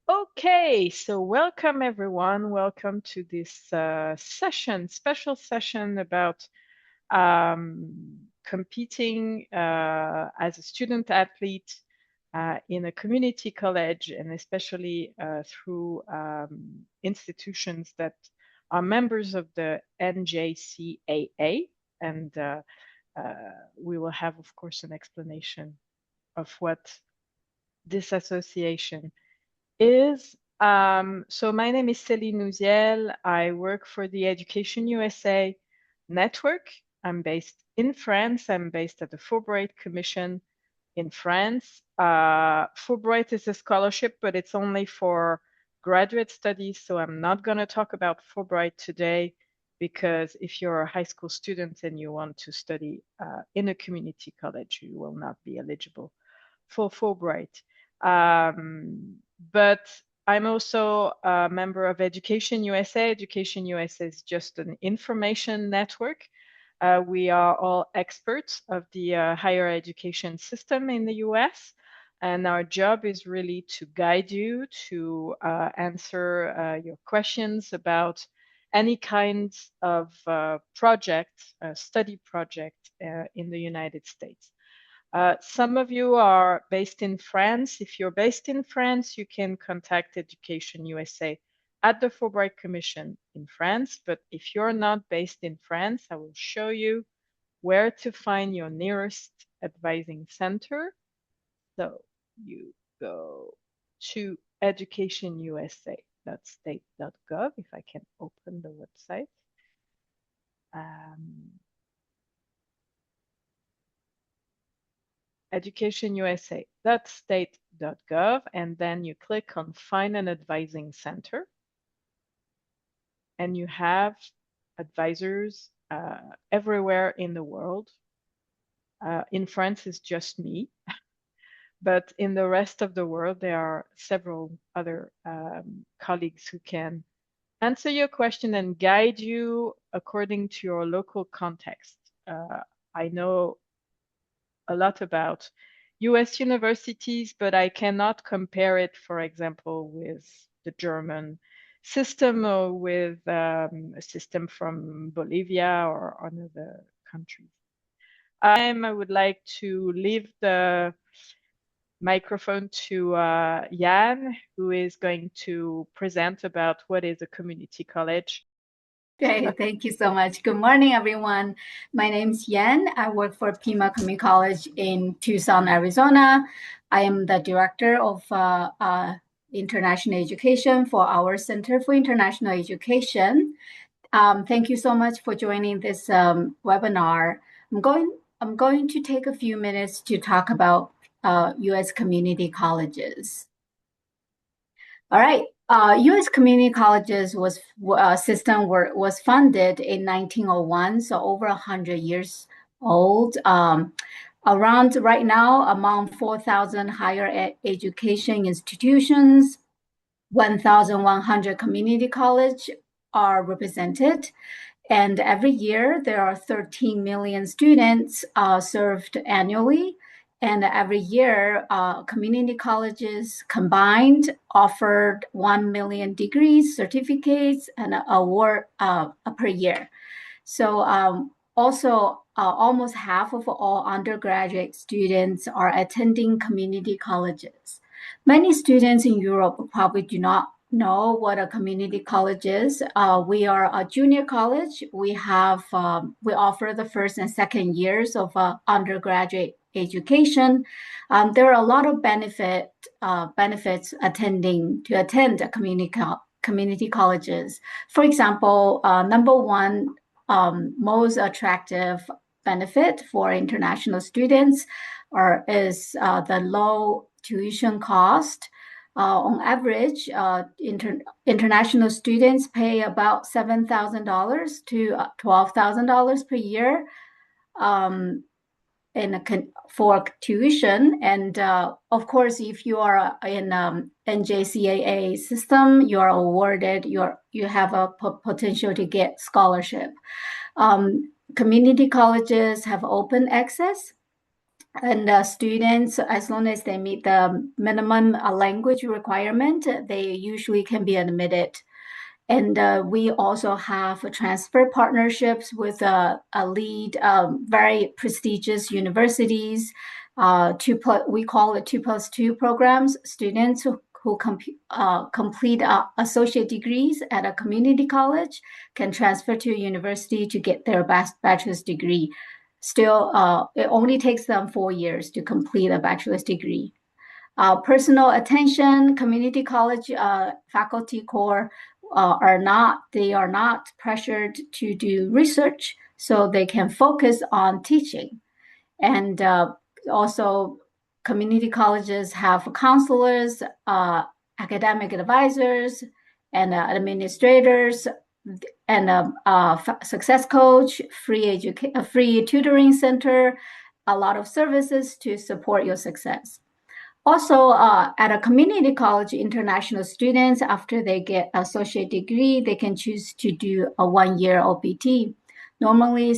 Okay, so welcome everyone. Welcome to this special session about competing as a student athlete in a community college, and especially through institutions that are members of the NJCAA. And we will have, of course, an explanation of what this association is. So my name is Celine Ouziel. I work for the EducationUSA network. I'm based in France. I'm based at the Fulbright Commission in France. Fulbright is a scholarship, but it's only for graduate studies. So I'm not going to talk about Fulbright today, because if you're a high school student and you want to study in a community college, you will not be eligible for Fulbright. But I'm also a member of EducationUSA. EducationUSA is just an information network. We are all experts of the higher education system in the US, and our job is really to guide you, to answer your questions about any kinds of project, study project in the United States. Some of you are based in France. If you're based in France, you can contact EducationUSA at the Fulbright Commission in France. But if you're not based in France, I will show you where to find your nearest advising center. So you go to educationusa.state.gov, if I can open the website. educationusa.state.gov, and then you click on Find an Advising Center. And you have advisors everywhere in the world. In France, it's just me. But in the rest of the world, there are several other colleagues who can answer your question and guide you according to your local context. I know a lot about US universities, but I cannot compare it, for example, with the German system or with a system from Bolivia or another country. I would like to leave the microphone to Jan, who is going to present about what is a community college. Great, thank you so much. Good morning, everyone. My name is Yan. I work for Pima Community College in Tucson, Arizona. I am the director of international education for our Center for International Education. Thank you so much for joining this webinar. I'm going to take a few minutes to talk about U.S. community colleges. All right. U.S. community colleges was funded in 1901, so over 100 years old. Around right now, among 4,000 higher education institutions, 1,100 community colleges are represented. And every year, there are 13 million students served annually. And every year, community colleges combined offered 1 million degrees, certificates, and award per year. So also, almost half of all undergraduate students are attending community colleges. Many students in Europe probably do not know what a community college is. We are a junior college. We offer the first and second years of undergraduate education. There are a lot of benefits to attend a community colleges. For example, number one, most attractive benefit for international students is the low tuition cost. On average, international students pay about $7,000 to $12,000 per year for tuition. And of course, if you are in NJCAA system, you are awarded, you have a potential to get scholarship. Community colleges have open access. And students, as long as they meet the minimum language requirement, they usually can be admitted. And we also have transfer partnerships with a lead, very prestigious universities. We call it 2+2 programs. Students who complete associate degrees at a community college can transfer to a university to get their bachelor's degree. Still, it only takes them 4 years to complete a bachelor's degree. Personal attention, community college faculty core they are not pressured to do research, so they can focus on teaching. And also, community colleges have counselors, academic advisors, and administrators, and a success coach, a free tutoring center, a lot of services to support your success. Also, at a community college, international students, after they get associate degree, they can choose to do a 1 year OPT. Normally,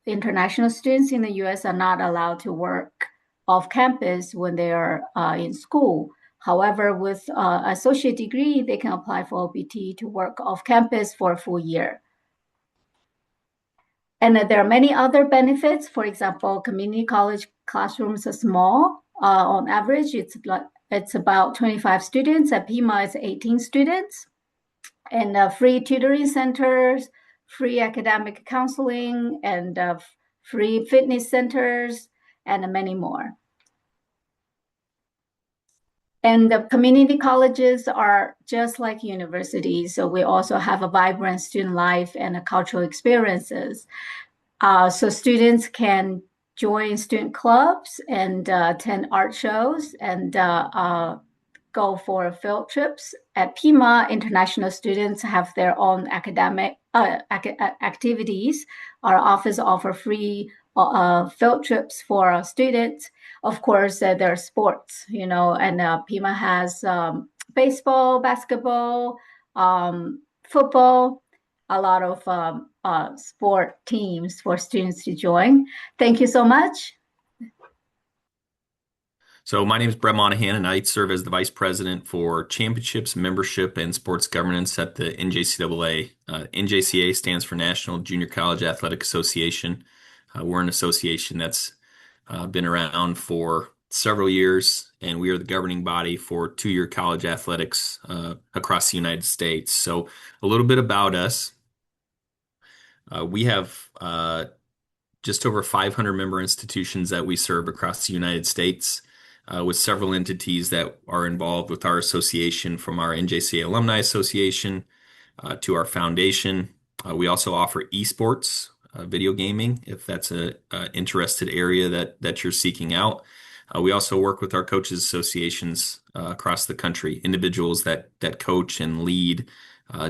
international students in the US are not allowed to work off campus when they are in school. However, with associate degree, they can apply for OPT to work off campus for a full year. And there are many other benefits. For example, community college classrooms are small. On average, it's about 25 students. At Pima, it's 18 students. And free tutoring centers, free academic counseling, and free fitness centers, and many more. And the community colleges are just like universities. So we also have a vibrant student life and cultural experiences. So students can join student clubs and attend art shows and go for field trips. At Pima, international students have their own academic activities. Our office offers free field trips for students. Of course, there are sports, and Pima has baseball, basketball, football, a lot of sport teams for students to join. Thank you so much. So my name is Brett Monaghan, and I serve as the Vice President for Championships, Membership, and Sports Governance at the NJCAA. NJCAA stands for National Junior College Athletic Association. We're an association that's been around for several years, and we are the governing body for two-year college athletics across the United States. So a little bit about us. We have just over 500 member institutions that we serve across the United States, with several entities that are involved with our association, from our NJCAA Alumni Association to our foundation. We also offer esports, video gaming, if that's a interested area that you're seeking out. We also work with our coaches associations across the country, individuals that coach and lead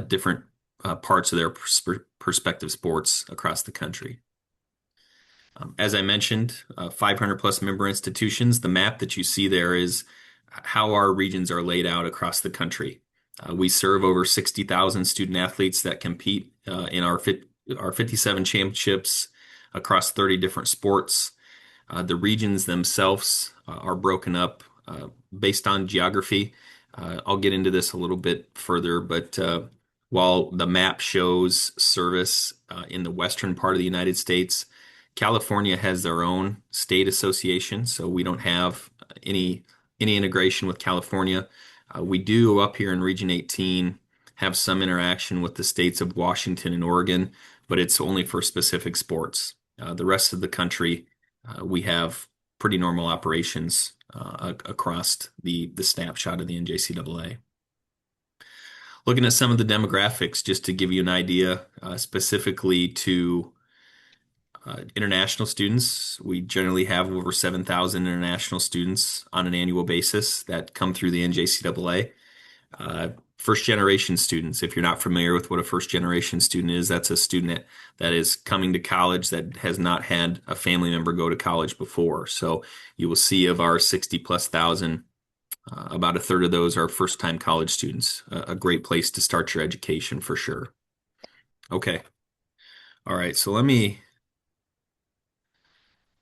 different parts of their perspective sports across the country. As I mentioned, 500 plus member institutions. The map that you see there is how our regions are laid out across the country. We serve over 60,000 student athletes that compete in our 57 championships across 30 different sports. The regions themselves are broken up based on geography. I'll get into this a little bit further, but while the map shows service in the western part of the United States, California has their own state association, so we don't have any integration with California. We do up here in Region 18 have some interaction with the states of Washington and Oregon, but it's only for specific sports. The rest of the country, we have pretty normal operations across the snapshot of the NJCAA. Looking at some of the demographics, just to give you an idea, specifically to international students, we generally have over 7,000 international students on an annual basis that come through the NJCAA. First generation students, if you're not familiar with what a first generation student is, that's a student that is coming to college that has not had a family member go to college before. So you will see of our 60 plus thousand, about a third of those are first time college students. A great place to start your education for sure. Okay. All right. So let me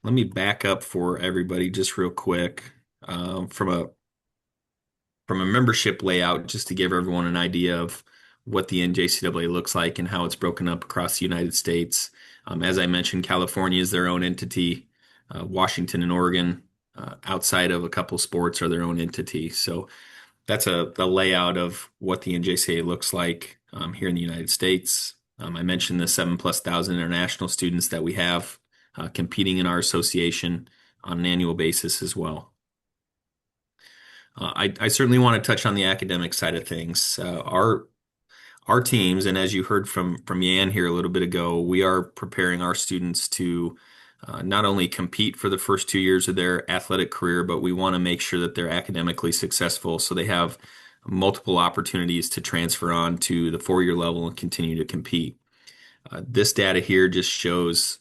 let me back up for everybody just real quick from a membership layout, just to give everyone an idea of what the NJCAA looks like and how it's broken up across the United States. As I mentioned, California is their own entity. Washington and Oregon, outside of a couple sports, are their own entity. So that's the layout of what the NJCAA looks like here in the United States. I mentioned the 7,000+ international students that we have competing in our association on an annual basis as well. I certainly want to touch on the academic side of things. Our teams, and as you heard from Yan here a little bit ago, we are preparing our students to not only compete for the first 2 years of their athletic career, but we want to make sure that they're academically successful so they have multiple opportunities to transfer on to the 4-year level and continue to compete. This data here just shows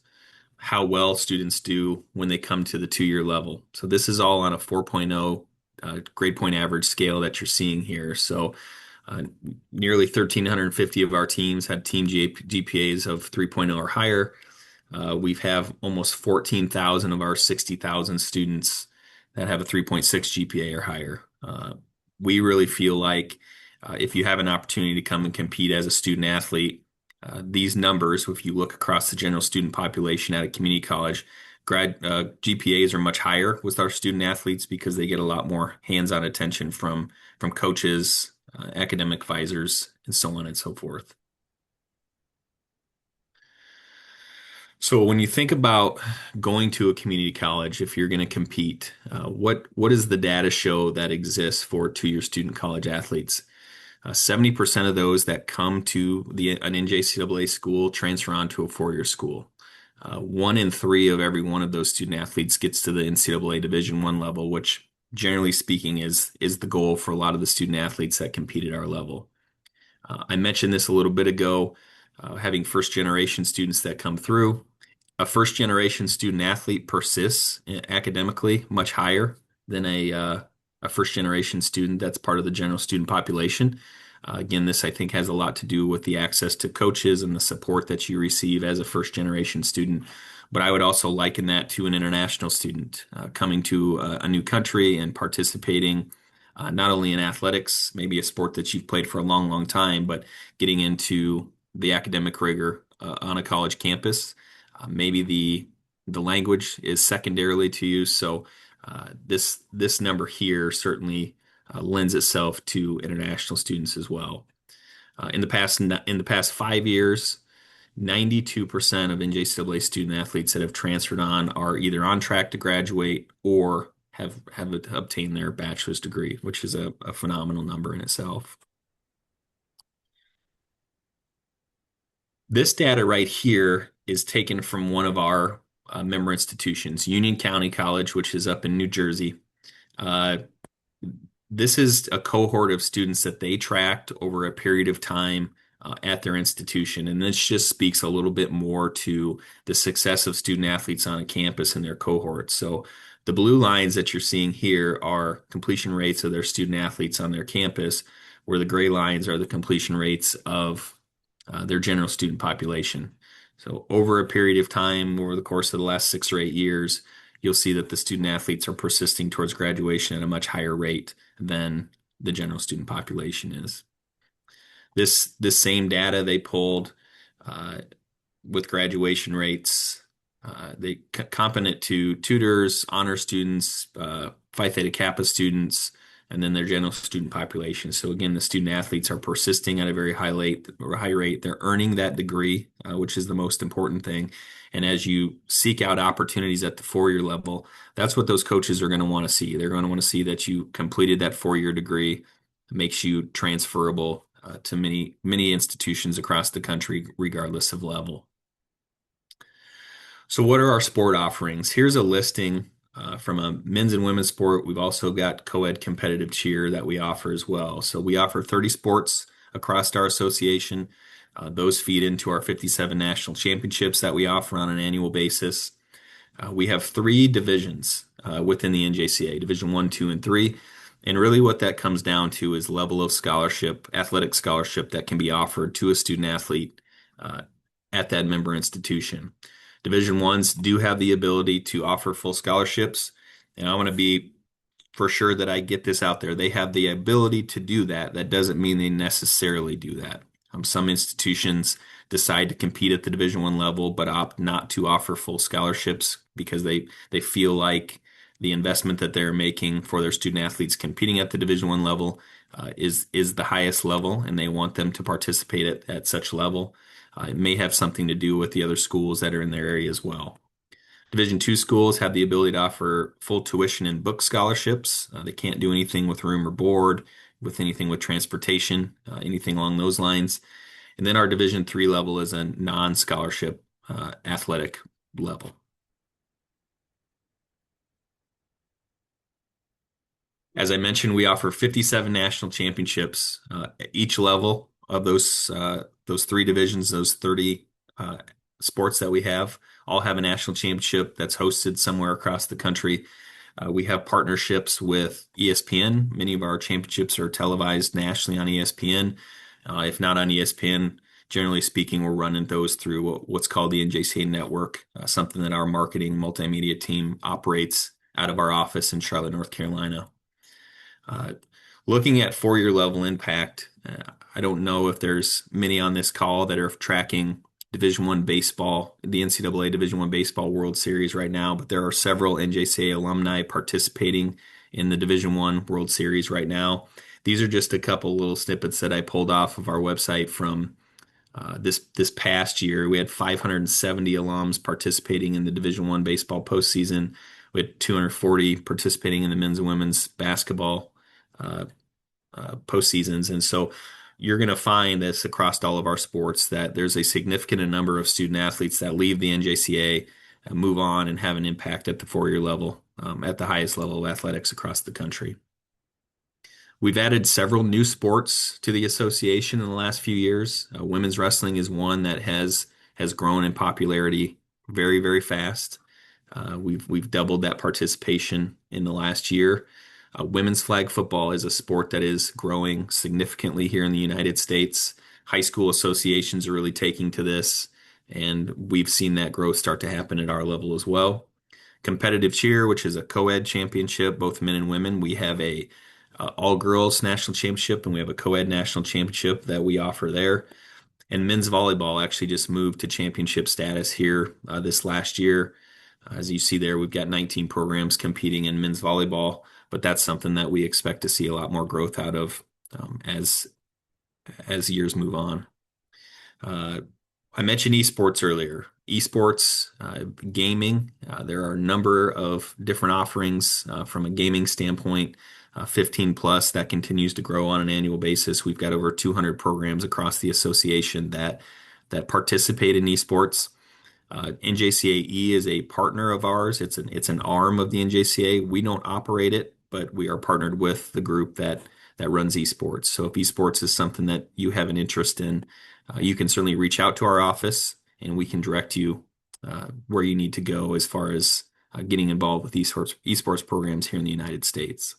how well students do when they come to the 2-year level. So this is all on a 4.0 grade point average scale that you're seeing here. So nearly 1,350 of our teams had team GPAs of 3.0 or higher. We have almost 14,000 of our 60,000 students that have a 3.6 GPA or higher. We really feel like if you have an opportunity to come and compete as a student athlete, these numbers, if you look across the general student population at a community college, GPAs are much higher with our student athletes because they get a lot more hands-on attention from coaches, academic advisors, and so on and so forth. So when you think about going to a community college, if you're going to compete, what does the data show that exists for 2-year student college athletes? 70% of those that come to an NJCAA school transfer on to a 4-year school. 1 in 3 of every one of those student athletes gets to the NCAA Division I level, which generally speaking is the goal for a lot of the student athletes that compete at our level. I mentioned this a little bit ago, having first-generation students that come through. A first-generation student athlete persists academically much higher than a first-generation student that's part of the general student population. Again, this I think has a lot to do with the access to coaches and the support that you receive as a first-generation student. But I would also liken that to an international student coming to a new country and participating not only in athletics, maybe a sport that you've played for a long, long time, but getting into the academic rigor on a college campus. Maybe the language is secondarily to you. So this number here certainly lends itself to international students as well. In the past 5 years, 92% of NJCAA student athletes that have transferred on are either on track to graduate or have obtained their bachelor's degree, which is a phenomenal number in itself. This data right here is taken from one of our member institutions, Union County College, which is up in New Jersey. This is a cohort of students that they tracked over a period of time at their institution. And this just speaks a little bit more to the success of student athletes on a campus and their cohorts. So the blue lines that you're seeing here are completion rates of their student athletes on their campus, where the gray lines are the completion rates of their general student population. So over a period of time, over the course of the last 6 or 8 years, you'll see that the student athletes are persisting towards graduation at a much higher rate than the general student population is. This same data they pulled with graduation rates, they competent to tutors, honor students, Phi Theta Kappa students, and then their general student population. So again, the student athletes are persisting at a very high rate. They're earning that degree, which is the most important thing. And as you seek out opportunities at the 4-year level, that's what those coaches are going to want to see. They're going to want to see that you completed that 4-year degree. It makes you transferable to many institutions across the country, regardless of level. So what are our sport offerings? Here's a listing from a men's and women's sport. We've also got co-ed competitive cheer that we offer as well. So we offer 30 sports across our association. Those feed into our 57 national championships that we offer on an annual basis. We have 3 divisions within the NJCAA, Division 1, 2, and 3. And really what that comes down to is level of scholarship, athletic scholarship that can be offered to a student athlete at that member institution. Division ones do have the ability to offer full scholarships, and I want to be for sure that I get this out there. They have the ability to do that. That doesn't mean they necessarily do that. Some institutions decide to compete at the Division One level, but opt not to offer full scholarships because they feel like the investment that they're making for their student athletes competing at the Division One level is the highest level, and they want them to participate at such level. It may have something to do with the other schools that are in their area as well. Division two schools have the ability to offer full tuition and book scholarships. They can't do anything with room or board, with anything with transportation, anything along those lines. And then our Division three level is a non-scholarship athletic level. As I mentioned, we offer 57 national championships. Each level of those three divisions, those 30 sports that we have, all have a national championship that's hosted somewhere across the country. We have partnerships with ESPN. Many of our championships are televised nationally on ESPN. If not on ESPN, generally speaking, we're running those through what's called the NJCAA network, something that our marketing multimedia team operates out of our office in Charlotte, North Carolina. Looking at four-year level impact, I don't know if there's many on this call that are tracking Division One baseball, the NCAA Division One baseball World Series right now, but there are several NJCAA alumni participating in the Division One World Series right now. These are just a couple little snippets that I pulled off of our website from this past year. We had 570 alums participating in the Division One baseball postseason. We had 240 participating in the men's and women's basketball postseasons. And so you're going to find this across all of our sports that there's a significant number of student athletes that leave the NJCAA and move on and have an impact at the four-year level, at the highest level of athletics across the country. We've added several new sports to the association in the last few years. Women's wrestling is one that has grown in popularity very, very fast. We've doubled that participation in the last year. Women's flag football is a sport that is growing significantly here in the United States. High school associations are really taking to this, and we've seen that growth start to happen at our level as well. Competitive cheer, which is a co-ed championship, both men and women. We have a all-girls national championship, and we have a co-ed national championship that we offer there. And men's volleyball actually just moved to championship status here this last year. As you see there, we've got 19 programs competing in men's volleyball, but that's something that we expect to see a lot more growth out of as years move on. I mentioned esports earlier. Esports, gaming, there are a number of different offerings from a gaming standpoint. 15 plus that continues to grow on an annual basis. We've got over 200 programs across the association that participate in esports. NJCAE is a partner of ours. It's an arm of the NJCAA. We don't operate it, but we are partnered with the group that runs esports. So if esports is something that you have an interest in, you can certainly reach out to our office and we can direct you where you need to go as far as getting involved with esports programs here in the United States.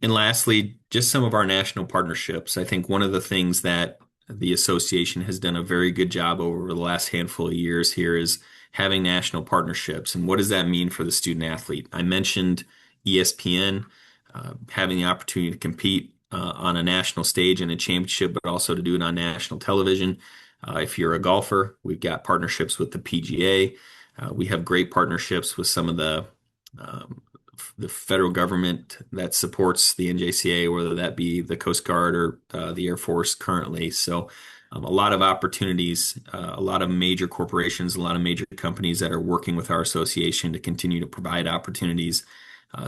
And lastly, just some of our national partnerships. I think one of the things that the association has done a very good job over the last handful of years here is having national partnerships. And what does that mean for the student athlete? I mentioned ESPN, having the opportunity to compete on a national stage in a championship, but also to do it on national television. If you're a golfer, we've got partnerships with the PGA. We have great partnerships with some of the federal government that supports the NJCAA, whether that be the Coast Guard or the Air Force currently. So a lot of opportunities, a lot of major corporations, a lot of major companies that are working with our association to continue to provide opportunities,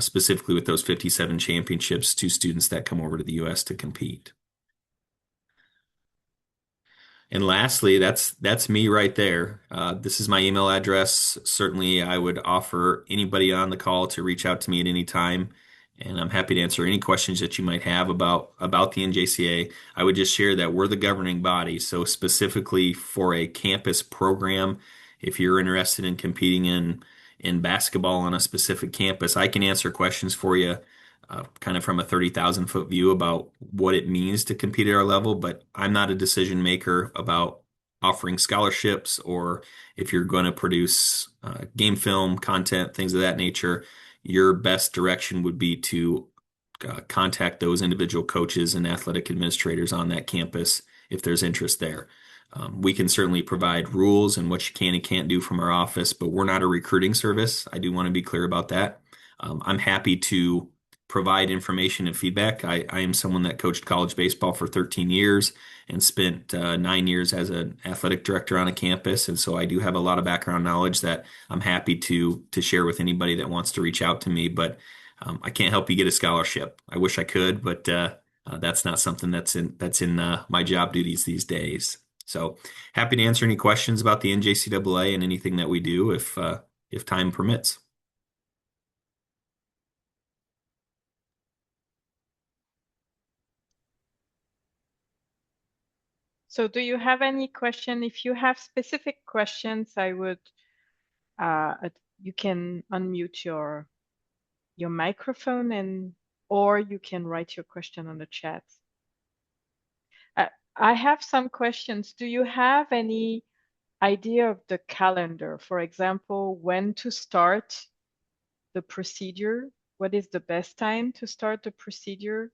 specifically with those 57 championships to students that come over to the U.S. to compete. And lastly, that's me right there. This is my email address. Certainly, I would offer anybody on the call to reach out to me at any time, and I'm happy to answer any questions that you might have about the NJCAA. I would just share that we're the governing body, so specifically for a campus program, if you're interested in competing in basketball on a specific campus, I can answer questions for you kind of from a 30,000 foot view about what it means to compete at our level, but I'm not a decision maker about offering scholarships, or if you're going to produce game film content, things of that nature, your best direction would be to contact those individual coaches and athletic administrators on that campus if there's interest there. We can certainly provide rules and what you can and can't do from our office, but we're not a recruiting service. I do want to be clear about that. I'm happy to provide information and feedback. I am someone that coached college baseball for 13 years and spent 9 years as an athletic director on a campus. And so I do have a lot of background knowledge that I'm happy to share with anybody that wants to reach out to me. But I can't help you get a scholarship. I wish I could, but that's not something that's in my job duties these days. So happy to answer any questions about the NJCAA and anything that we do if time permits. So do you have any question? If you have specific questions, I would, you can unmute your microphone or you can write your question on the chat. I have some questions. Do you have any idea of the calendar? For example, when to start the procedure? What is the best time to start the procedure?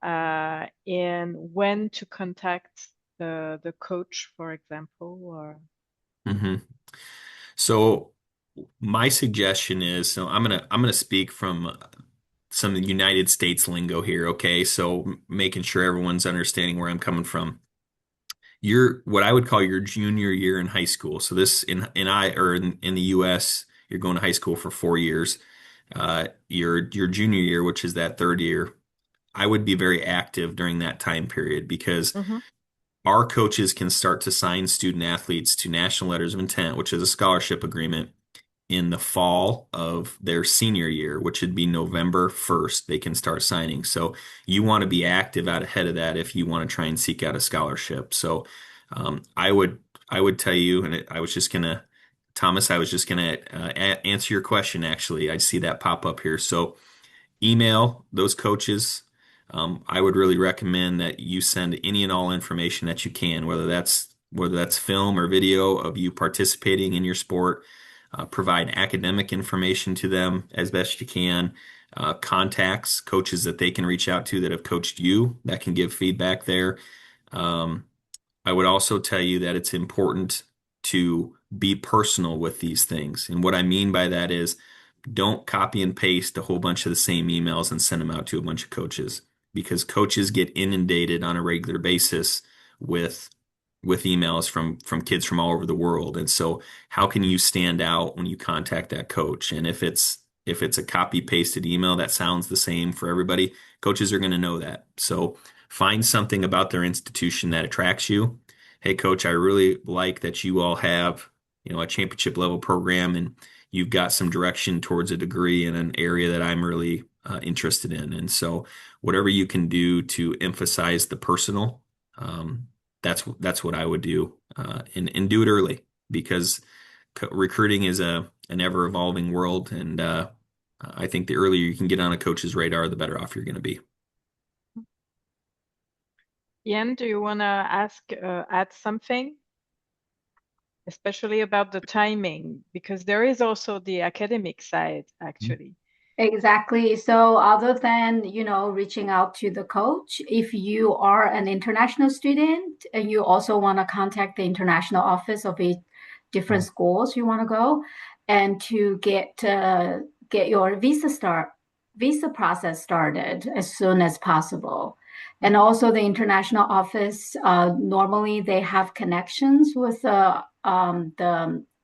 And when to contact the coach, for example, or hmm So my suggestion is, so I'm gonna speak from some United States lingo here, okay? So making sure everyone's understanding where I'm coming from. Your what I would call your junior year in high school. So this in the US, you're going to high school for 4 years. Your junior year, which is that third year, I would be very active during that time period because Mhm. our coaches can start to sign student athletes to national letters of intent, which is a scholarship agreement in the fall of their senior year, which would be November 1st, they can start signing. So you want to be active out ahead of that if you want to try and seek out a scholarship. So I would tell you, and I was just gonna, Thomas, I was just gonna answer your question. Actually, I see that pop up here. So email those coaches. I would really recommend that you send any and all information that you can, whether that's film or video of you participating in your sport. Provide academic information to them as best you can. Contacts, coaches that they can reach out to that have coached you that can give feedback there. Um, I would also tell you that it's important to be personal with these things. And what I mean by that is don't copy and paste a whole bunch of the same emails and send them out to a bunch of coaches because coaches get inundated on a regular basis with emails from kids from all over the world. And so how can you stand out when you contact that coach? And if it's a copy pasted email that sounds the same for everybody, coaches are going to know that. So find something about their institution that attracts you. Hey, coach, I really like that you all have, a championship level program and you've got some direction towards a degree in an area that I'm really interested in. And so whatever you can do to emphasize the personal, that's what I would do, and do it early because recruiting is an ever evolving world, and I think the earlier you can get on a coach's radar, the better off you're going to be. Ian, do you want to add something, especially about the timing? Because there is also the academic side, actually. Exactly. So other than, reaching out to the coach, if you are an international student and you also want to contact the international office of a different schools you want to go and to get your visa process started as soon as possible. And also the international office, normally they have connections with the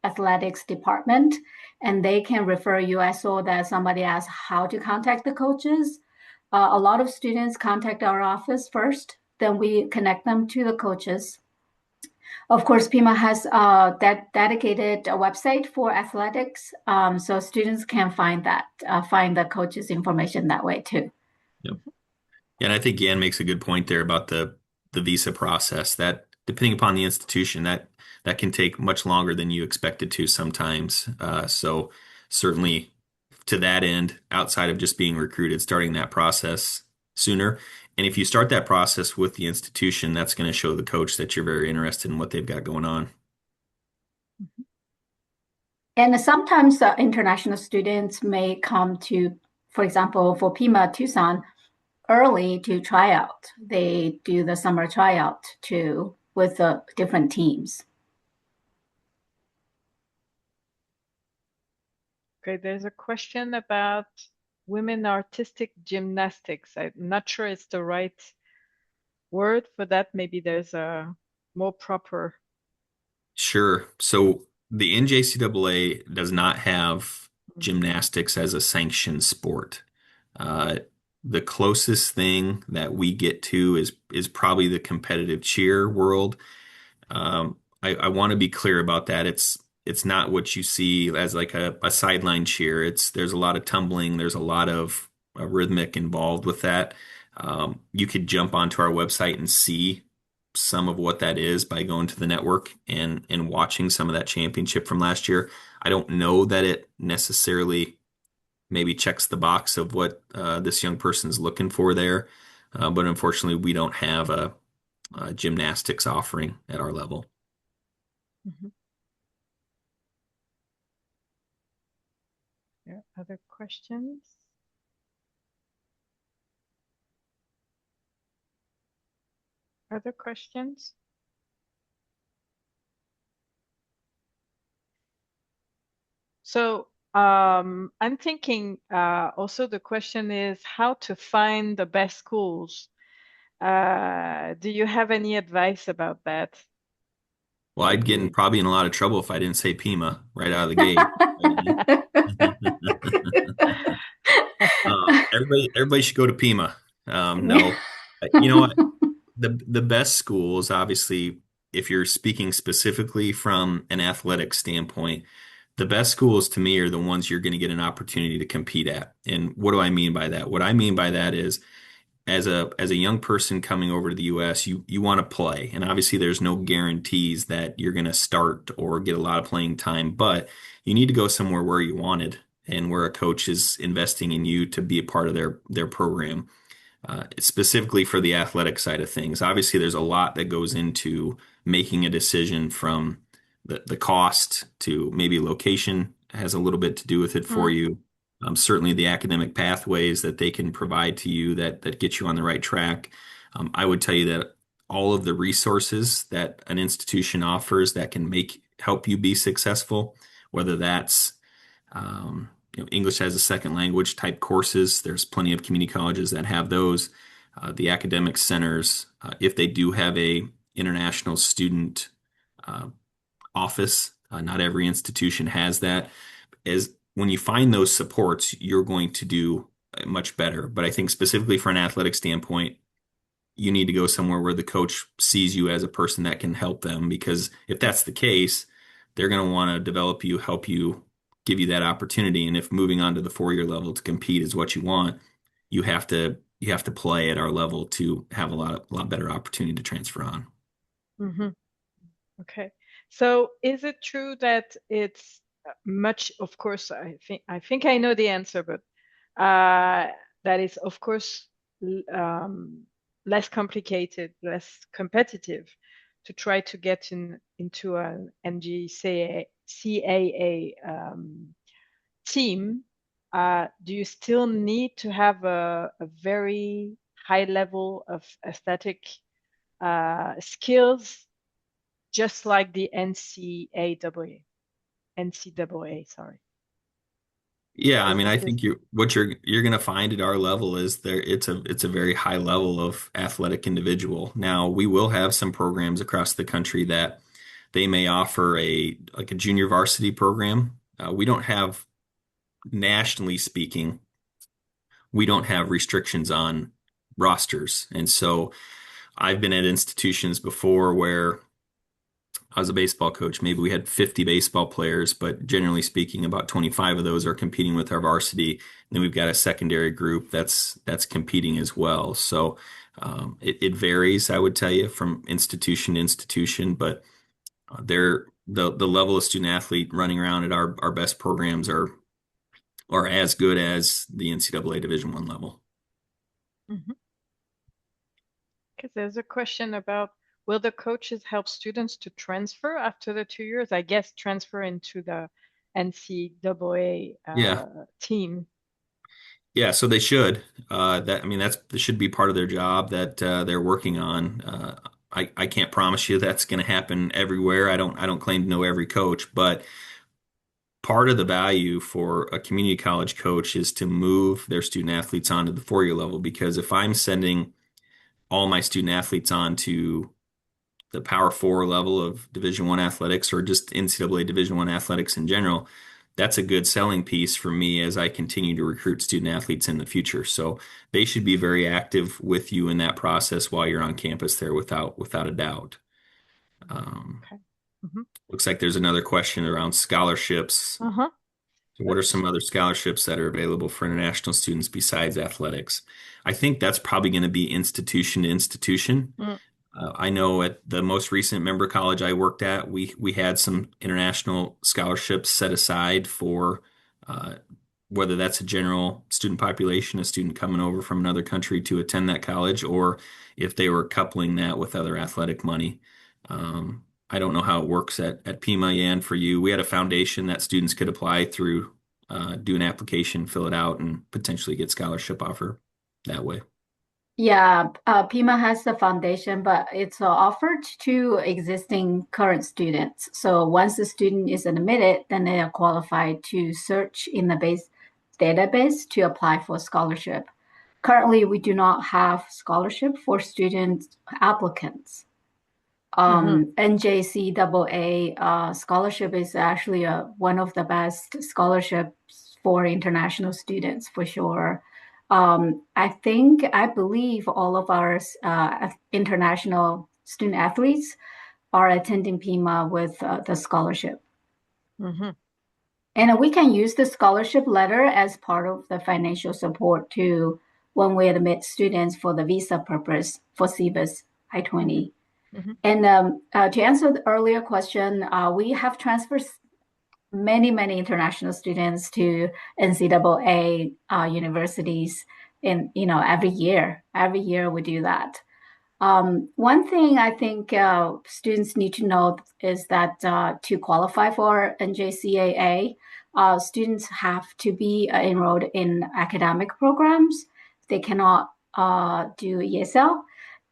athletics department and they can refer you. I saw that somebody asked how to contact the coaches. A lot of students contact our office first, then we connect them to the coaches. Of course, Pima has that dedicated website for athletics, so students can find the coaches' information that way too. Yep. And I think Yan makes a good point there about the visa process. That depending upon the institution, that can take much longer than you expect it to sometimes. So certainly to that end, outside of just being recruited, starting that process sooner. And if you start that process with the institution, that's going to show the coach that you're very interested in what they've got going on. And sometimes international students may come to, for example, for Pima Tucson, early to try out. They do the summer tryout too with different teams. Okay, there's a question about women artistic gymnastics. I'm not sure it's the right word for that. Maybe there's a more proper. Sure. So the NJCAA does not have gymnastics as a sanctioned sport. Uh, the closest thing that we get to is probably the competitive cheer world. I want to be clear about that. It's not what you see as like a sideline cheer. There's a lot of tumbling. There's a lot of rhythmic involved with that. You could jump onto our website and see some of what that is by going to the network and watching some of that championship from last year. I don't know that it necessarily maybe checks the box of what this young person's looking for there, but unfortunately, we don't have a gymnastics offering at our level. Mhm. Yeah, other questions? Other questions? So I'm thinking also the question is how to find the best schools. Do you have any advice about that? Well, I'd get in probably in a lot of trouble if I didn't say Pima right out of the gate. Everybody should go to Pima. No, you know what? The best schools, obviously, if you're speaking specifically from an athletic standpoint, the best schools to me are the ones you're going to get an opportunity to compete at. And what do I mean by that? What I mean by that is as a young person coming over to the US, you want to play. And obviously there's no guarantees that you're going to start or get a lot of playing time, but you need to go somewhere where you wanted and where a coach is investing in you to be a part of their program. Specifically for the athletic side of things. Obviously, there's a lot that goes into making a decision from the cost to maybe location has a little bit to do with it for Mm, you. Certainly, the academic pathways that they can provide to you that get you on the right track. I would tell you that all of the resources that an institution offers that can help you be successful, whether that's English as a second language type courses. There's plenty of community colleges that have those. The academic centers, if they do have a international student uh, office, not every institution has that. As when you find those supports, you're going to do much better. But I think specifically for an athletic standpoint, you need to go somewhere where the coach sees you as a person that can help them. Because if that's the case, they're going to want to develop you, help you, give you that opportunity. And if moving on to the 4-year level to compete is what you want, you have to play at our level to have a lot better opportunity to transfer on. hmm Okay. So is it true that it's much, of course, I think I know the answer, but that is, of course, less complicated, less competitive to try to get into an NJCAA team. Do you still need to have a very high level of aesthetic skills, just like the NCAA, sorry. Yeah, I Is mean, it I this? think what you're going to find at our level is it's a very high level of athletic individual. Now, we will have some programs across the country that they may offer a junior varsity program. We don't have nationally speaking, we don't have restrictions on rosters. And so I've been at institutions before where I was a baseball coach. Maybe we had 50 baseball players, but generally speaking, about 25 of those are competing with our varsity. And then we've got a secondary group that's competing as well. So it varies, I would tell you, from institution to institution, but the level of student athlete running around at our best programs are as good as the NCAA Division I level. Mhm. Because there's a question about, will the coaches help students to transfer after the 2 years? I guess transfer into the NCAA Yeah. team. Yeah, so they should. That should be part of their job that they're working on. I can't promise you that's going to happen everywhere. I don't claim to know every coach, but part of the value for a community college coach is to move their student athletes onto the 4-year level. Because if I'm sending all my student athletes on to the Power Four level of Division One athletics or just NCAA Division One athletics in general, that's a good selling piece for me as I continue to recruit student athletes in the future. So they should be very active with you in that process while you're on campus there, without a doubt. Um, Okay. Hmm. Looks like there's another question around scholarships. Uh-huh. So what are some other scholarships that are available for international students besides athletics? I think that's probably going to be institution to institution. Mm. I know at the most recent member college I worked at, we had some international scholarships set aside for uh, whether that's a general student population, a student coming over from another country to attend that college, or if they were coupling that with other athletic money. I don't know how it works at Pima, Yan, for you. We had a foundation that students could apply through, do an application, fill it out, and potentially get scholarship offer that way. Yeah, Pima has the foundation, but it's offered to existing current students. So once the student is admitted, then they are qualified to search in the base database to apply for scholarship. Currently, we do not have scholarship for student applicants. Hmm. NJCAA scholarship is actually one of the best scholarships for international students for sure. I believe all of our international student athletes are attending Pima with the scholarship. Hmm. And we can use the scholarship letter as part of the financial support too when we admit students for the visa purpose for CBIS I-20. Hmm. And to answer the earlier question, we have transferred many international students to NCAA universities every year. Every year we do that. One thing I think students need to know is that to qualify for NJCAA, students have to be enrolled in academic programs. They cannot do ESL.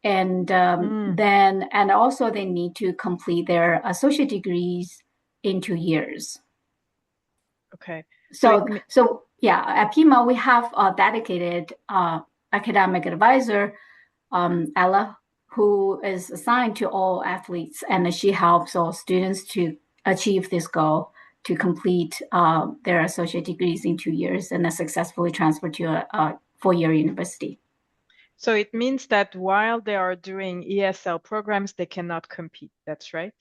And Mm. and also they need to complete their associate degrees in 2 years. Okay. So yeah, at Pima we have a dedicated academic advisor, Ella, who is assigned to all athletes, and she helps all students to achieve this goal to complete their associate degrees in 2 years and then successfully transfer to a 4-year university. So it means that while they are doing ESL programs, they cannot compete. That's right?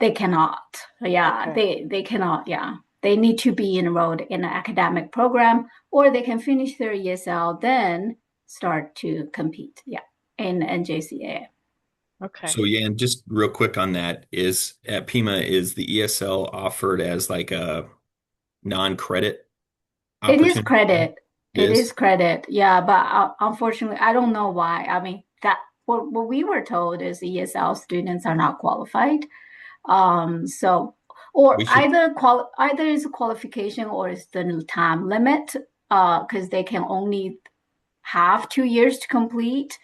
They cannot. Yeah, Okay. they cannot. Yeah, they need to be enrolled in an academic program, or they can finish their ESL, then start to compete. Yeah, in NJCAA. Okay. So yeah, and just real quick on that is at Pima, is the ESL offered as like a non-credit It is opportunity? credit. It It is is? credit. Yeah, but unfortunately, I don't know why. I mean, that what we were told is ESL students are not qualified. So or We should, either is a qualification or is the time limit. Because they can only have 2 years to complete.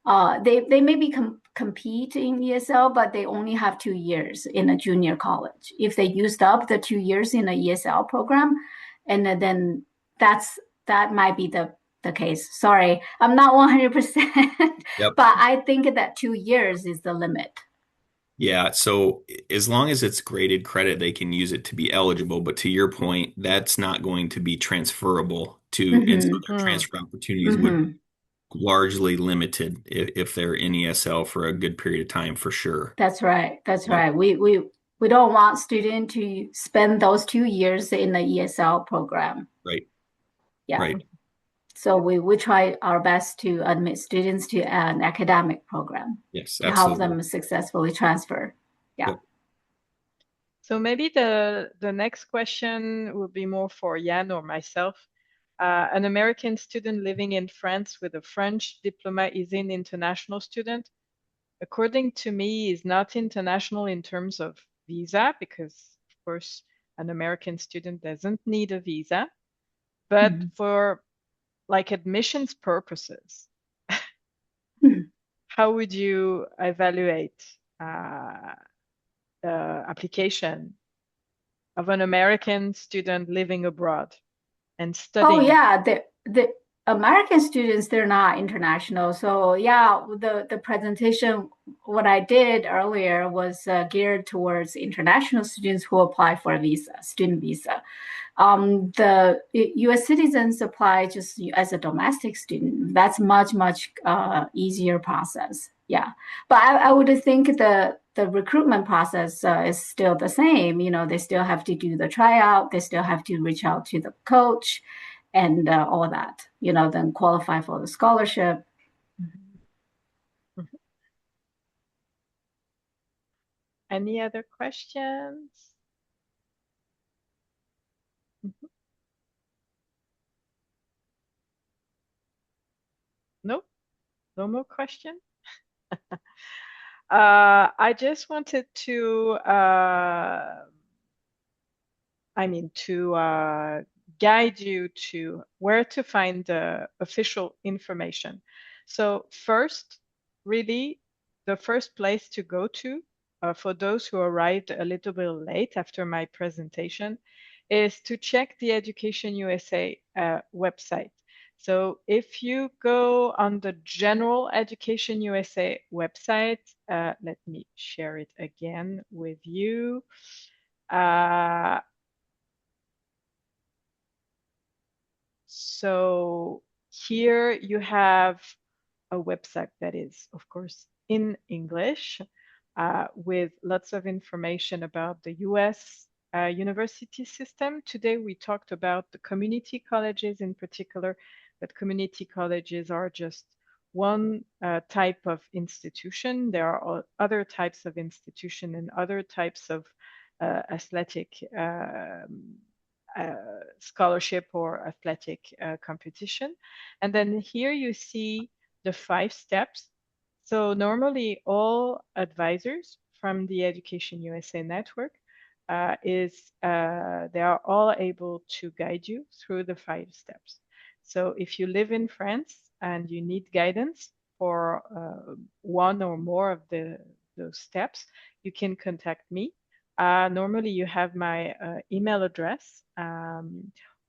They maybe compete in ESL, but they only have 2 years in a junior college. If they used up the 2 years in a ESL program, and then that's that might be the case. Sorry, I'm not 100%, yep. but I think that 2 years is the limit. Yeah, so as long as it's graded credit, they can use it to be eligible. But to your point, that's not going to be transferable to, and so Mm-hmm. their Mm. transfer opportunities would Mm-hmm. largely limited if they're in ESL for a good period of time for sure. That's right. That's Yep. right. We don't want students to spend those 2 years in the ESL program. Right. Yeah. Right. So we try our best to admit students to an academic program Yes, to help absolutely. them successfully transfer. Yeah. Yep. So maybe the next question will be more for Jan or myself. An American student living in France with a French diploma is an international student. According to me, is not international in terms of visa, because of course an American student doesn't need a visa, but Mhm. for like admissions purposes, Mhm. how would you evaluate the application of an American student living abroad and Oh studying? yeah, the American students, they're not international. So yeah, the presentation what I did earlier was geared towards international students who apply for a visa, student visa. The U.S. citizens apply just as a domestic student. That's much easier process. Yeah, but I would think the recruitment process is still the same. You know, they still have to do the tryout. They still have to reach out to the coach, and all that. You know, then qualify for the scholarship. Mhm. Mhm. Any other questions? Mhm. Nope, no more questions. I just wanted to guide you to where to find the official information. So first, really, the first place to go to for those who arrived a little bit late after my presentation is to check the Education USA website. So if you go on the general Education USA website, let me share it again with you. Uh, So here you have a website that is, of course, in English with lots of information about the US university system. Today we talked about the community colleges in particular, but community colleges are just one type of institution. There are other types of institution and other types of athletic scholarship or athletic competition. And then here you see the 5 steps. So normally all advisors from the Education USA network they are all able to guide you through the 5 steps. So if you live in France and you need guidance for one or more of those steps, you can contact me. Normally, you have my email address,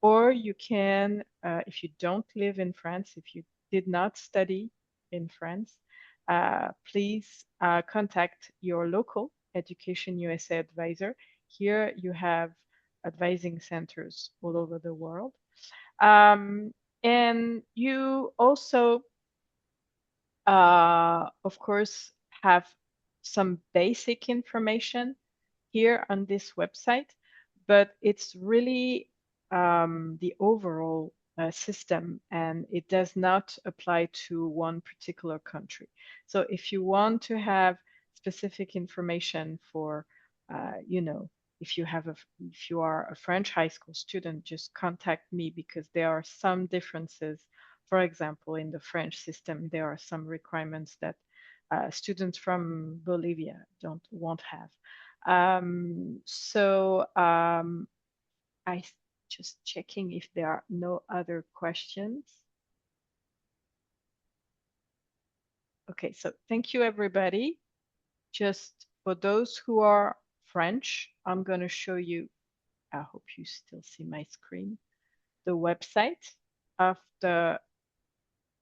or you can, if you don't live in France, if you did not study in France, please contact your local Education USA advisor. Here you have advising centers all over the world. Um, and you also of course, have some basic information here on this website, but it's really the overall system, and it does not apply to one particular country. So if you want to have specific information for, you know, if you are a French high school student, just contact me, because there are some differences. For example, in the French system, there are some requirements that students from Bolivia won't have. I just checking if there are no other questions. Okay, so thank you, everybody. Just for those who are French, I'm going to show you, I hope you still see my screen, the website of the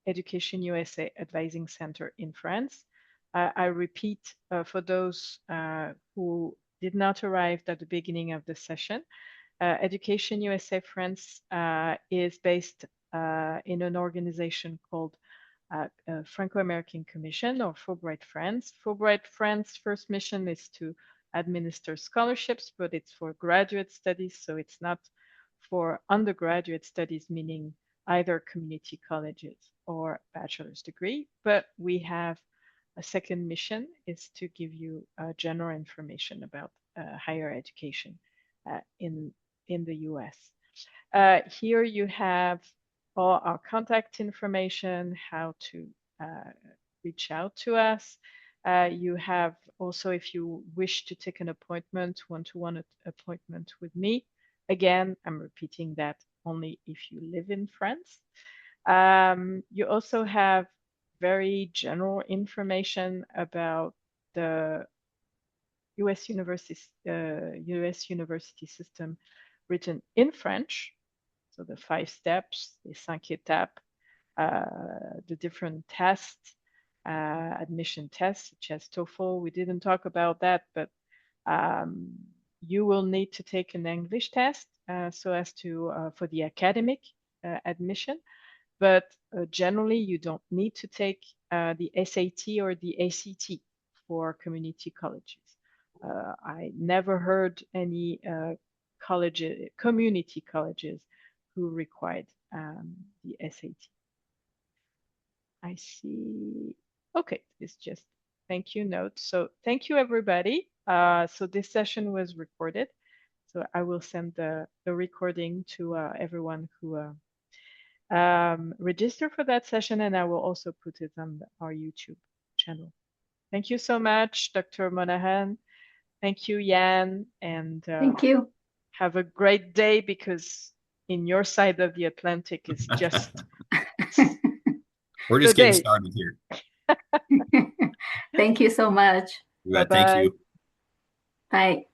Education USA Advising Center in France. I repeat, for those who did not arrive at the beginning of the session, Education USA France is based in an organization called Franco-American Commission, or Fulbright France. Fulbright France first mission is to administer scholarships, but it's for graduate studies, so it's not for undergraduate studies, meaning either community colleges or bachelor's degree. But we have a second mission, is to give you general information about higher education in the US. Here you have all our contact information, how to reach out to us. You have also, if you wish to take an appointment, one-to-one appointment with me. Again, I'm repeating that only if you live in France. You also have very general information about the US university system written in French. So the 5 steps, the 5 étapes, the different tests, admission tests such as TOEFL. We didn't talk about that, but you will need to take an English test so as to for the academic admission. But generally, you don't need to take the SAT or the ACT for community colleges. I never heard any community colleges who required the SAT. I see. Okay, it's just thank you note. So thank you, everybody. So this session was recorded. So I will send the recording to everyone who register for that session, and I will also put it on our YouTube channel. Thank you so much, Dr. Monaghan. Thank you, Jan, and Thank you. have a great day, because in your side of the Atlantic it's just We're just getting started here. Thank you so much. You bet. Thank you. Bye.